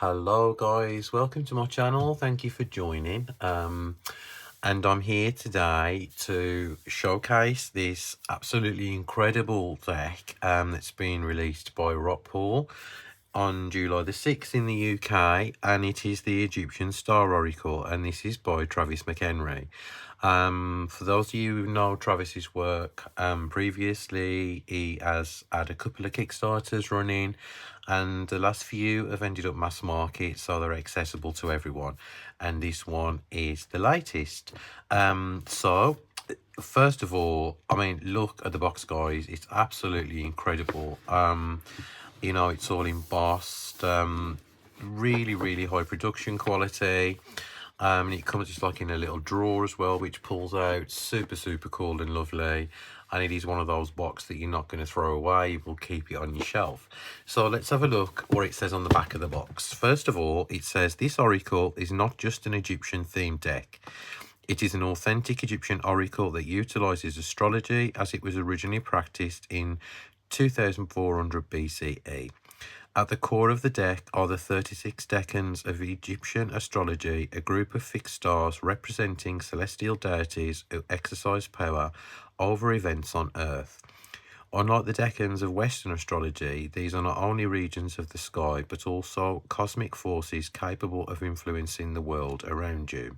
Hello guys, welcome to my channel. Thank you for joining. And I'm here today to showcase this absolutely incredible deck that's been released by Rockpool on July the 6th in the UK, and it is the Egyptian Star Oracle, and this is by Travis McHenry. For those of you who know Travis's work, previously he has had a couple of Kickstarters running, and the last few have ended up mass market, so they're accessible to everyone, and this one is the latest. So first of all, I mean, look at the box, guys. It's absolutely incredible. It's all embossed, really high production quality. And it comes just like in a little drawer as well, which pulls out. Super cool and lovely. And it is one of those boxes that you're not going to throw away. You will keep it on your shelf. So let's have a look what it says on the back of the box. First of all, it says this oracle is not just an Egyptian themed deck. It is an authentic Egyptian oracle that utilizes astrology as it was originally practiced in 2400 BCE. At the core of the deck are the 36 decans of Egyptian astrology, a group of fixed stars representing celestial deities who exercise power over events on Earth. Unlike the decans of Western astrology, these are not only regions of the sky, but also cosmic forces capable of influencing the world around you.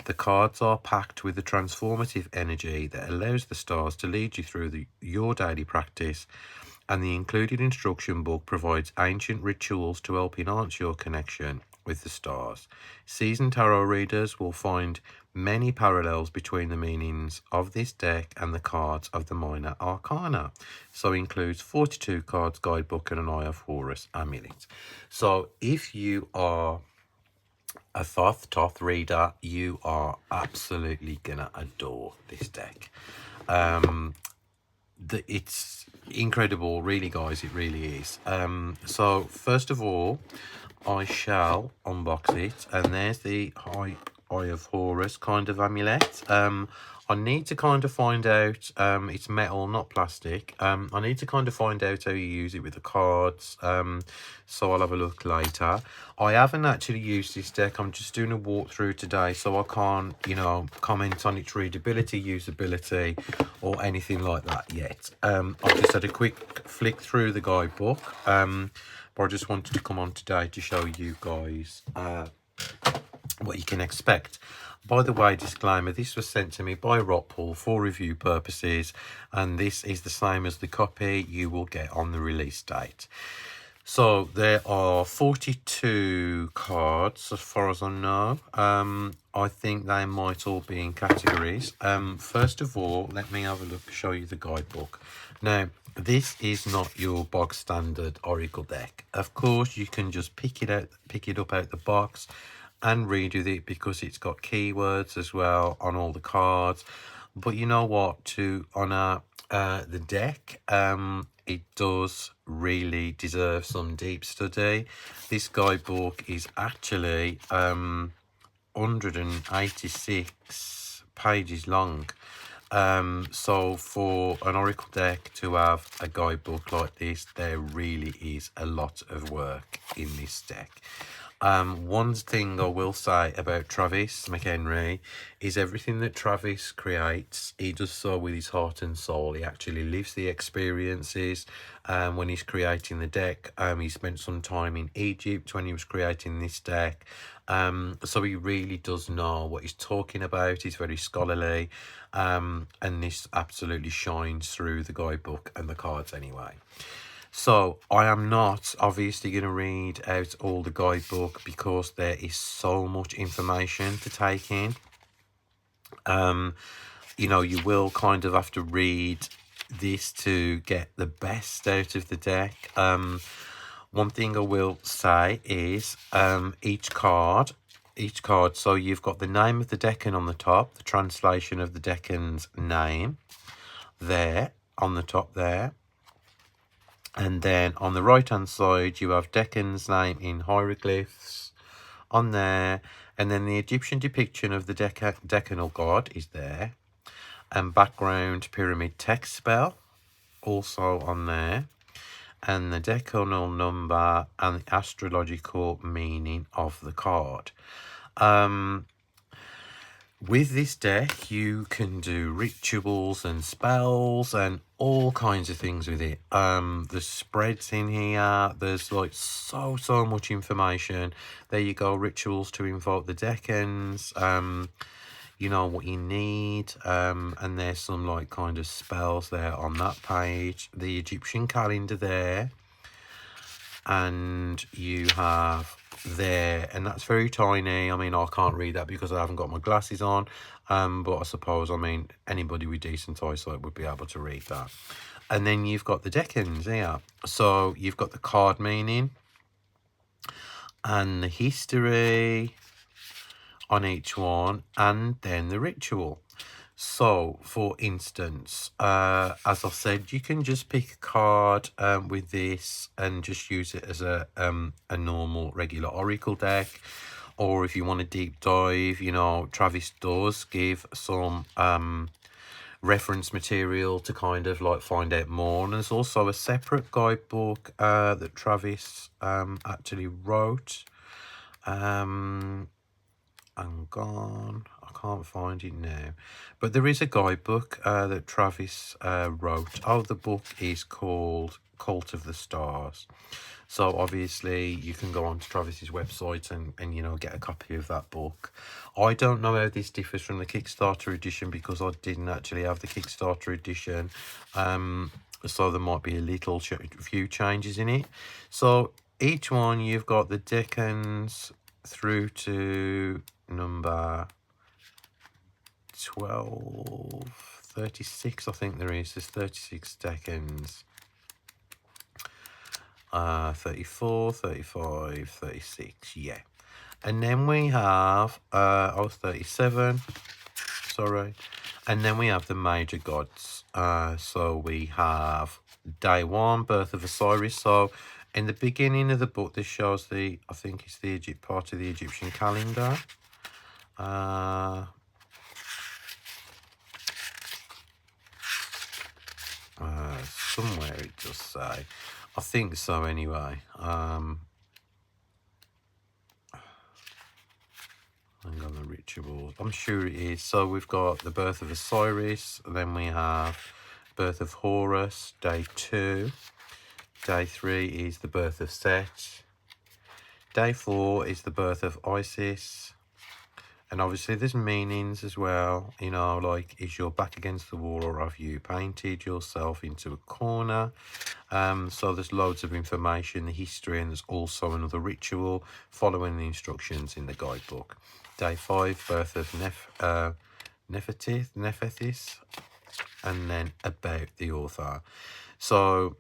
The cards are packed with the transformative energy that allows the stars to lead you through your daily practice, and the included instruction book provides ancient rituals to help enhance your connection with the stars. Seasoned tarot readers will find many parallels between the meanings of this deck and the cards of the minor arcana. So it includes 42 cards, guidebook, and an Eye of Horus amulet. So if you are a Thoth reader, you are absolutely gonna adore this deck. It's incredible, really, guys. It really is. So first of all, I shall unbox it, and there's the Eye of Horus kind of amulet. I need to kind of find out, it's metal, not plastic. I need to kind of find out how you use it with the cards, so I'll have a look later. I haven't actually used this deck. I'm just doing a walkthrough today, so I can't, comment on its readability, usability, or anything like that yet. I've just had a quick flick through the guidebook, but I just wanted to come on today to show you guys what you can expect. By the way, disclaimer, this was sent to me by Rockpool for review purposes, and this is the same as the copy you will get on the release date. So there are 42 cards as far as I know. I think they might all be in categories. First of all, let me have a look, show you the guidebook. Now, this is not your bog standard oracle deck. Of course, you can just pick it up out the box and read with it, because it's got keywords as well on all the cards. But you know what, to honor the deck, it does really deserve some deep study. This guidebook is actually 186 pages long. So for an oracle deck to have a guidebook like this, there really is a lot of work in this deck. One thing I will say about Travis McHenry is everything that Travis creates, he does so with his heart and soul. He actually lives the experiences when he's creating the deck. He spent some time in Egypt when he was creating this deck. So he really does know what he's talking about. He's very scholarly, and this absolutely shines through the guidebook and the cards anyway. So I am not obviously going to read out all the guidebook, because there is so much information to take in. You will kind of have to read this to get the best out of the deck. One thing I will say is each card, so you've got the name of the decan on the top, the translation of the decan's name there on the top there. And then on the right hand side, you have decan's name in hieroglyphs on there. And then the Egyptian depiction of the decanal god is there. And background pyramid text spell also on there. and the decanal number and the astrological meaning of the card. With this deck, you can do rituals and spells and all kinds of things with it. There's spreads in here. There's like so much information. There you go, rituals to invoke the decans. You know what you need. And there's some like kind of spells there on that page. The Egyptian calendar there. And you have there, and that's very tiny. I mean, I can't read that because I haven't got my glasses on, but I suppose, I mean, anybody with decent eyesight would be able to read that. And then you've got the decans here. So you've got the card meaning and the history on each one, and then the ritual. So, for instance, as I said, you can just pick a card with this and just use it as a normal, regular Oracle deck. Or if you want a deep dive, you know, Travis does give some reference material to kind of like find out more. And there's also a separate guidebook that Travis actually wrote. And gone. I can't find it now, but there is a guidebook that Travis wrote. Oh, the book is called Cult of the Stars. So obviously you can go onto Travis's website and you know, get a copy of that book. I don't know how this differs from the Kickstarter edition because I didn't actually have the Kickstarter edition. So there might be a little few changes in it. So each one, you've got the decans through to number 36, I think there's 36 decans. 34, 35, 36, yeah. And then we have 37, sorry. And then we have the major gods. So we have day one, birth of Osiris. So in the beginning of the book, this shows I think it's the part of the Egyptian calendar. Somewhere it does say. I think so anyway. Hang on, the rituals. I'm sure it is. So we've got the birth of Osiris. Then we have birth of Horus, day 2. Day 3 is the birth of Set. Day 4 is the birth of Isis. And obviously there's meanings as well, you know, like, is your back against the wall or have you painted yourself into a corner? So there's loads of information, the history, and there's also another ritual following the instructions in the guidebook. Day 5, birth of Nephthys, and then about the author. So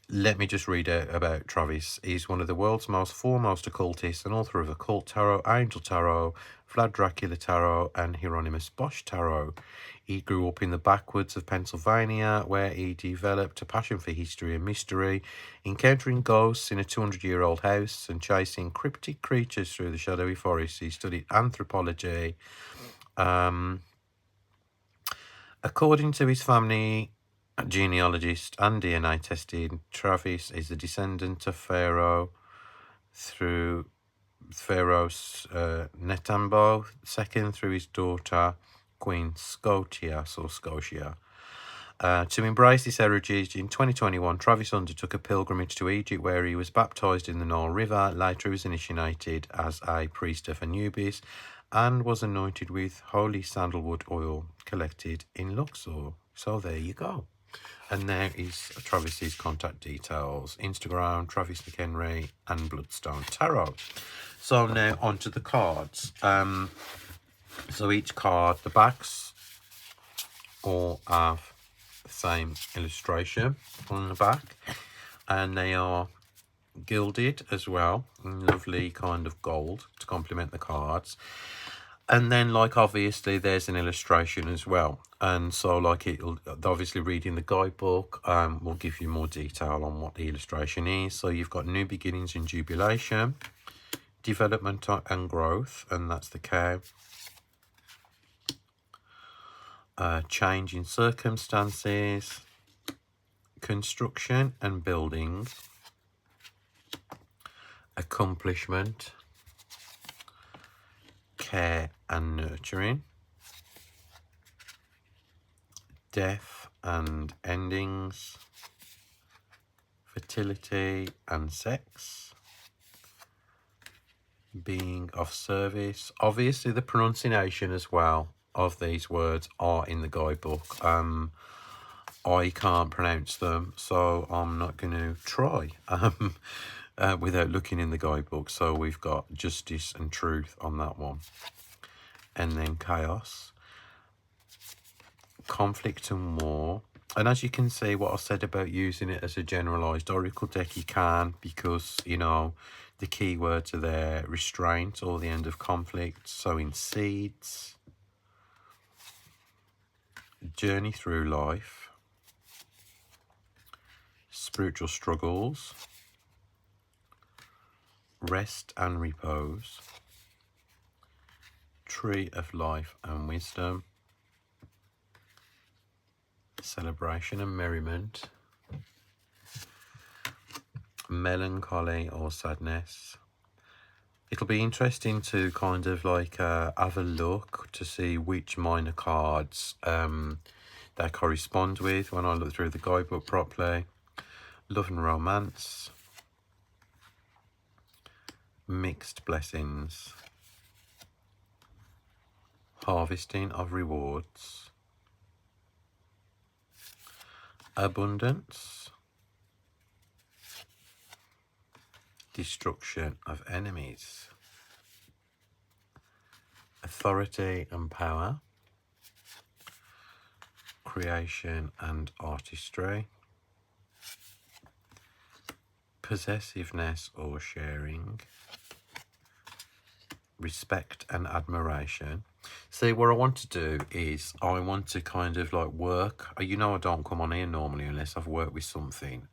let me just read out about Travis. He's one of the world's most foremost occultists and author of Occult Tarot, Angel Tarot, Vlad Dracula Tarot, and Hieronymus Bosch Tarot. He grew up in the backwoods of Pennsylvania, where he developed a passion for history and mystery, encountering ghosts in a 200-year-old house and chasing cryptic creatures through the shadowy forest. He studied anthropology. According to his family genealogist and DNA testing, Travis is a descendant of Pharaoh through Pharaoh's Netambo, second through his daughter, Queen Scotias or Scotia. To embrace this heritage, in 2021, Travis undertook a pilgrimage to Egypt where he was baptized in the Nile River. Later, he was initiated as a priest of Anubis and was anointed with holy sandalwood oil collected in Luxor. So there you go. And there is Travis's contact details: Instagram, Travis McHenry, and Bloodstone Tarot. So now onto the cards. So each card, the backs all have the same illustration on the back, and they are gilded as well in lovely kind of gold to complement the cards. And then, like, obviously there's an illustration as well, and so like it'll obviously reading the guidebook will give you more detail on what the illustration is. So you've got new beginnings and jubilation, development and growth, and that's the cow. Change in circumstances, construction and building, accomplishment, care and nurturing, death and endings, fertility and sex, being of service. Obviously the pronunciation as well of these words are in the guidebook. I can't pronounce them, so I'm not going to try without looking in the guidebook. So we've got justice and truth on that one. And then chaos, conflict and war. And as you can see, what I said about using it as a generalised oracle deck, you can, because, you know, the keywords are there: restraint or the end of conflict, sowing seeds, journey through life, spiritual struggles, rest and repose, tree of life and wisdom, celebration and merriment, melancholy or sadness. It'll be interesting to kind of like have a look to see which minor cards they correspond with when I look through the guidebook properly. Love and romance, mixed blessings, harvesting of rewards, abundance, destruction of enemies, authority and power, creation and artistry, possessiveness or sharing, respect and admiration. See, what I want to do is I want to kind of like work. You know, I don't come on here normally unless I've worked with something.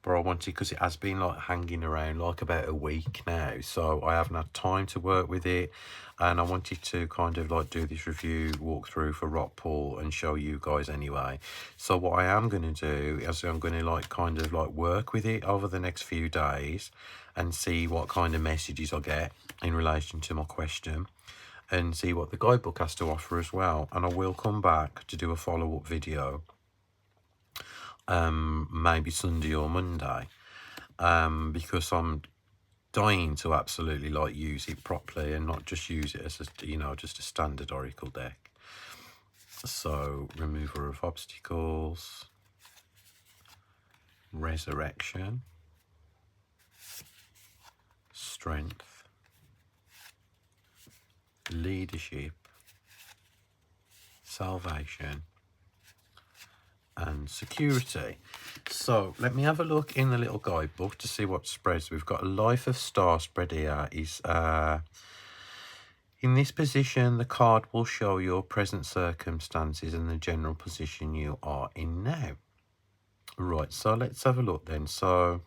But I want to, because it has been like hanging around like about a week now, so I haven't had time to work with it, and I wanted to kind of like do this review walkthrough for Rockpool and show you guys anyway. So what I am going to do is I'm going to like kind of like work with it over the next few days and see what kind of messages I get in relation to my question, and see what the guidebook has to offer as well. And I will come back to do a follow-up video maybe Sunday or Monday, because I'm dying to absolutely like use it properly and not just use it as a, you know, just a standard oracle deck. So remover of obstacles, resurrection, strength, leadership, salvation, and security. So let me have a look in the little guidebook to see what spreads. We've got a life of star spread here. Is in this position, the card will show your present circumstances and the general position you are in now. Right, so let's have a look then. So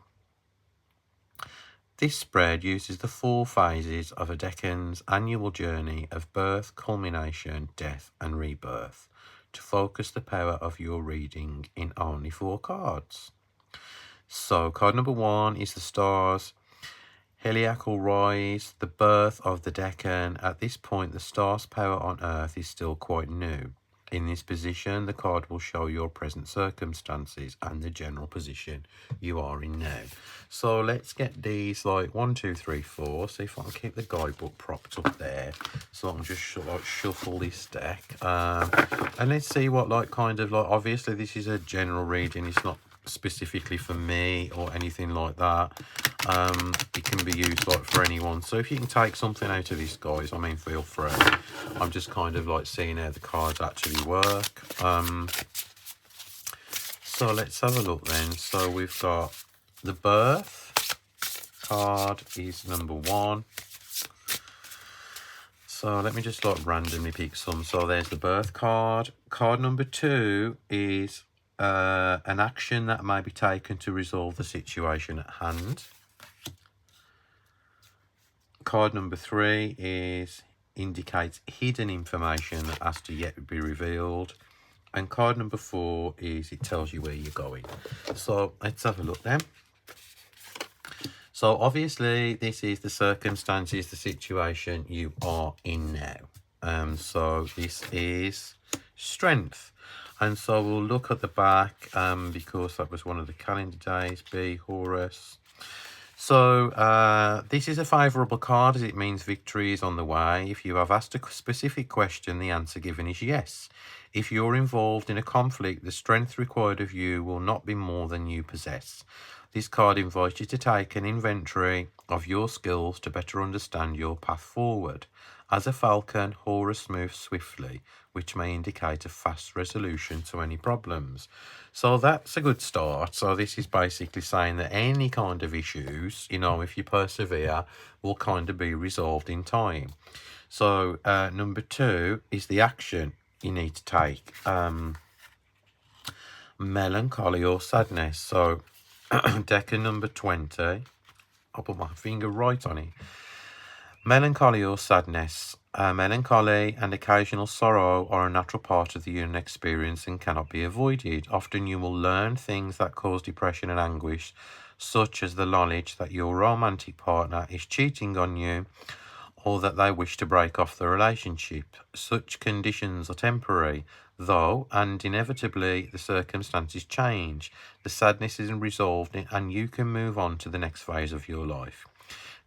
this spread uses the 4 phases of a decan's annual journey of birth, culmination, death, and rebirth to focus the power of your reading in only 4 cards. So card number 1 is the stars. Heliacal rise, the birth of the decan. At this point, the star's power on Earth is still quite new. In this position, the card will show your present circumstances and the general position you are in now. So let's get these like 1, 2, 3, 4. See if I can keep the guidebook propped up there, so I can just like shuffle this deck. And let's see what like kind of like, obviously this is a general reading. It's not specifically for me or anything like that. It can be used like for anyone, so if you can take something out of this, guys, I mean, feel free. I'm just kind of like seeing how the cards actually work. So let's have a look then. So we've got the birth card is number 1. So let me just like randomly pick some. So there's the birth card. Card number 2 is an action that may be taken to resolve the situation at hand. Card number 3 indicates hidden information that has to yet be revealed. And card number 4 is it tells you where you're going. So let's have a look then. So obviously this is the circumstances, the situation you are in now. So this is strength. And so we'll look at the back because that was one of the calendar days, B, Horus. So this is a favourable card as it means victory is on the way. If you have asked a specific question, the answer given is yes. If you're involved in a conflict, the strength required of you will not be more than you possess. This card invites you to take an inventory of your skills to better understand your path forward. As a falcon, Horus moves swiftly, which may indicate a fast resolution to any problems. So that's a good start. So this is basically saying that any kind of issues, you know, if you persevere, will kind of be resolved in time. So number 2 is the action you need to take. Melancholy or sadness. So decker number 20. I'll put my finger right on it. Melancholy or sadness. Melancholy and occasional sorrow are a natural part of the human experience and cannot be avoided. Often you will learn things that cause depression and anguish, such as the knowledge that your romantic partner is cheating on you or that they wish to break off the relationship. Such conditions are temporary, though, and inevitably the circumstances change. The sadness is resolved and you can move on to the next phase of your life.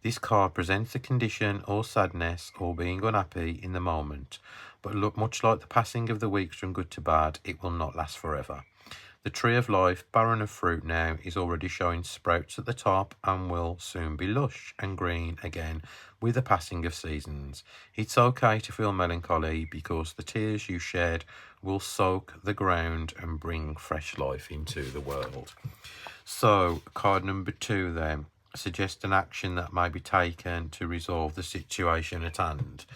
This card presents a condition or sadness or being unhappy in the moment, but look, much like the passing of the weeks from good to bad, it will not last forever. The tree of life, barren of fruit now, is already showing sprouts at the top and will soon be lush and green again with the passing of seasons. It's okay to feel melancholy because the tears you shed will soak the ground and bring fresh life into the world. So, card number 2 then. Suggest an action that may be taken to resolve the situation at hand.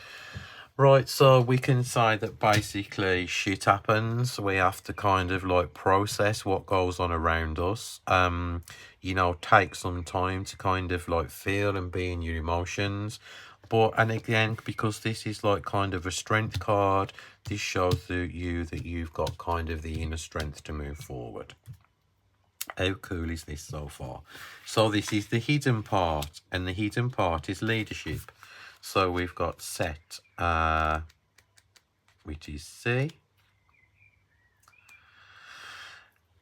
Right, so we can say that basically shit happens. We have to kind of like process what goes on around us. You know, take some time to kind of like feel and be in your emotions. But, and again, because this is like kind of a strength card, this shows that you've got kind of the inner strength to move forward. How cool is this so far? So this is the hidden part, and the hidden part is leadership. So we've got Set, which is C.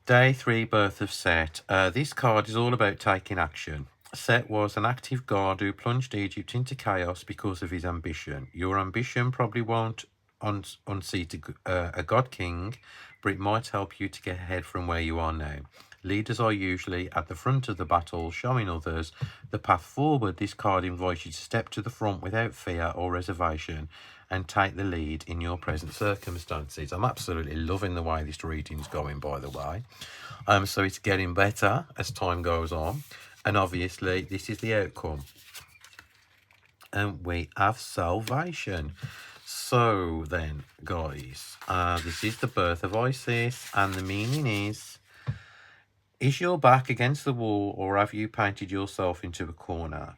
Day 3, birth of Set. This card is all about taking action. Set was an active god who plunged Egypt into chaos because of his ambition. Your ambition probably won't unseat a god king, but it might help you to get ahead from where you are now. Leaders are usually at the front of the battle, showing others the path forward. This card invites you to step to the front without fear or reservation and take the lead in your present circumstances. I'm absolutely loving the way this reading's going, by the way. So it's getting better as time goes on. And obviously, this is the outcome. And we have salvation. So then, guys, this is the birth of Isis, and the meaning is your back against the wall, or have you painted yourself into a corner?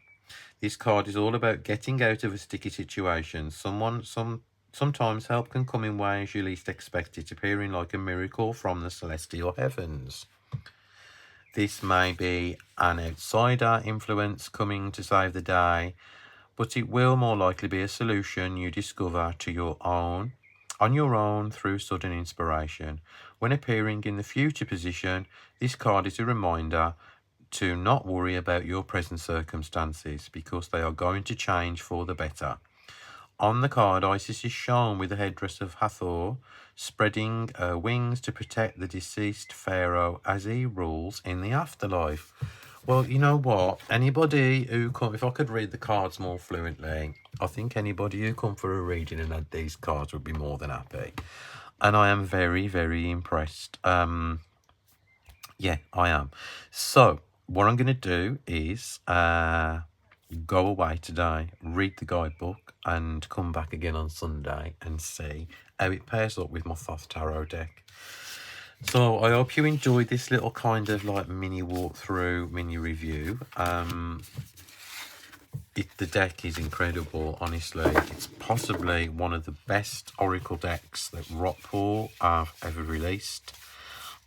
This card is all about getting out of a sticky situation. Sometimes help can come in ways you least expect it, appearing like a miracle from the celestial heavens. This may be an outsider influence coming to save the day, but it will more likely be a solution you discover on your own through sudden inspiration. When appearing in the future position, this card is a reminder to not worry about your present circumstances because they are going to change for the better. On the card, Isis is shown with the headdress of Hathor, spreading wings to protect the deceased pharaoh as he rules in the afterlife. Well, you know what? Anybody who come, if I could read the cards more fluently, I think anybody who come for a reading and had these cards would be more than happy. And I am very, very impressed. Yeah, I am. So what I'm going to do is go away today, read the guidebook, and come back again on Sunday and see how it pairs up with my Thoth Tarot deck. So I hope you enjoyed this little kind of like mini walkthrough, mini review. the deck is incredible, honestly. It's possibly one of the best Oracle decks that Rockpool have ever released.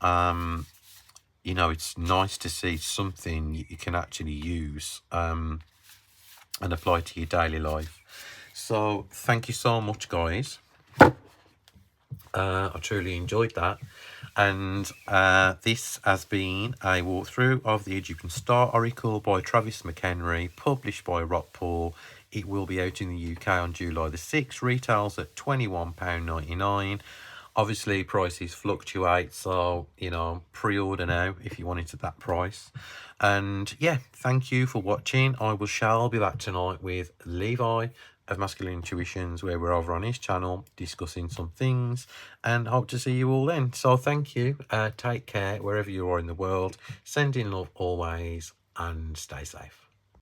You know, it's nice to see something you can actually use and apply to your daily life. So thank you so much, guys. I truly enjoyed that. And this has been a walkthrough of the Egyptian Star Oracle by Travis McHenry, published by Rockpool. It will be out in the UK on July the 6th, retails at £21.99. Obviously, prices fluctuate, so, you know, pre-order now if you want it at that price. And yeah, thank you for watching. Shall be back tonight with Levi of Masculine Intuitions, where we're over on his channel discussing some things, and hope to see you all then. So thank you. Take care wherever you are in the world. Send in love always, and stay safe.